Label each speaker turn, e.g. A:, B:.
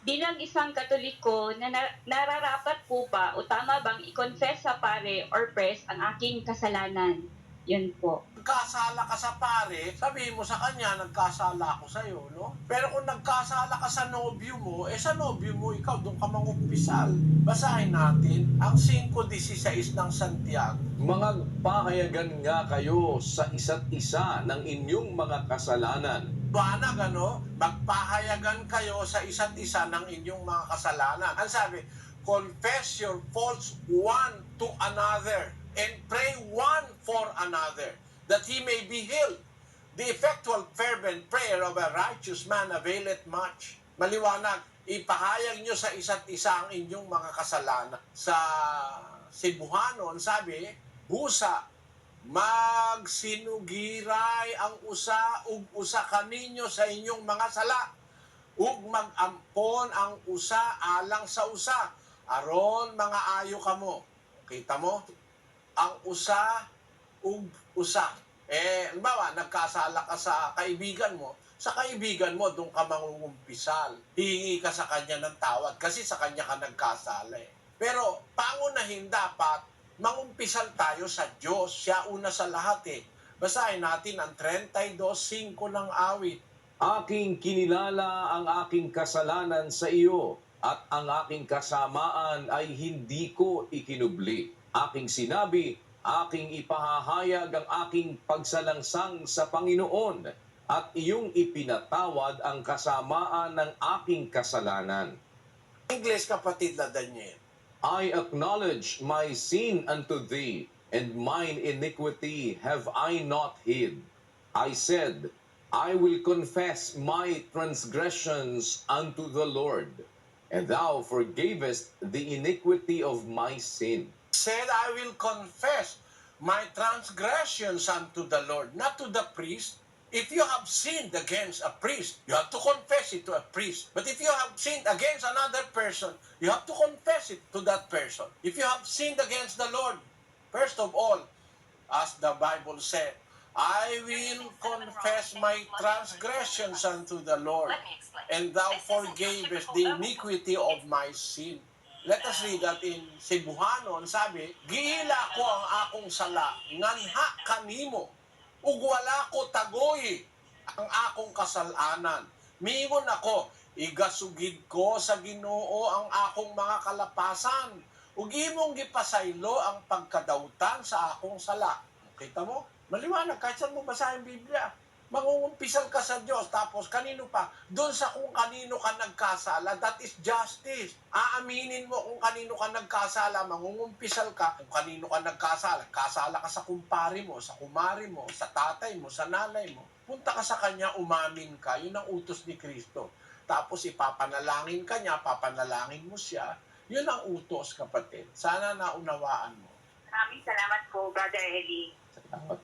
A: Bilang isang Katoliko, nararapat po ba o tama bang i-confess sa pare or priest ang aking kasalanan? Yun po.
B: Nagkasala ka sa pare, sabihin mo sa kanya, nagkasala ako sa'yo, no? Pero kung nagkasala ka sa nobyo mo, sa nobyo mo, ikaw, doon ka mangumpisal. Basahin natin ang 5:16 ng Santiago.
C: Mangagpahayagan nga kayo sa isa't isa ng inyong mga kasalanan.
B: Liwanag, ano? Magpahayagan kayo sa isa't isa ng inyong mga kasalanan. Ang sabi, confess your faults one to another and pray one for another, that he may be healed. The effectual fervent prayer of a righteous man availeth much. Maliwanag, ipahayag nyo sa isa't isa ang inyong mga kasalanan. Sa Cebuano, sabi, busa, magsinugiray ang usa ug usa kaninyo sa inyong mga sala ug magampon ang usa alang sa usa aron mga ayo kamo. Kita mo? Ang usa ug usa. Halimbawa, nagkasala ka sa kaibigan mo, doon ka mangungumpisal. Hihingi ka sa kanya ng tawad kasi sa kanya ka nagkasala eh. Pero pangunahin dapat, mangumpisal tayo sa Diyos. Siya una sa lahat eh. Basahin natin ang 32:5 ng awit.
C: Aking kinilala ang aking kasalanan sa iyo, at ang aking kasamaan ay hindi ko ikinubli. Aking sinabi, aking ipahahayag ang aking pagsalangsang sa Panginoon, at iyong ipinatawad ang kasamaan ng aking kasalanan.
B: English, kapatid na Daniel.
C: I acknowledge my sin unto thee, and mine iniquity have I not hid. I said, I will confess my transgressions unto the Lord, and thou forgavest the iniquity of my sin.
B: Said, I will confess my transgressions unto the Lord, not to the priest. If you have sinned against a priest, you have to confess it to a priest. But if you have sinned against another person, you have to confess it to that person. If you have sinned against the Lord, first of all, as the Bible said, I will confess my transgressions unto the Lord, and thou forgavest the iniquity of my sin. Let us read that in Cebuano. Sabi, giila ko ang akong sala, nganha kanimo, ug wala ko tagoy ang akong kasalanan. Mingon ako, igasugid ko sa Ginoo ang akong mga kalapasan, ug imong gipasaylo ang pagkadautan sa akong sala. Kita mo? Maliwanag, kahit saan mo basahin Biblia. Mangungumpisal ka sa Diyos, tapos kanino pa? Doon sa kung kanino ka nagkasala, that is justice. Aaminin mo kung kanino ka nagkasala, mangungumpisal ka kung kanino ka nagkasala. Kasala ka sa kumpare mo, sa kumari mo, sa tatay mo, sa nanay mo. Punta ka sa kanya, umamin ka. Yun ang utos ni Kristo. Tapos ipapanalangin ka niya, papanalangin mo siya. Yun ang utos, kapatid. Sana naunawaan mo.
A: Maraming salamat po, Brother Eddie.
C: Salamat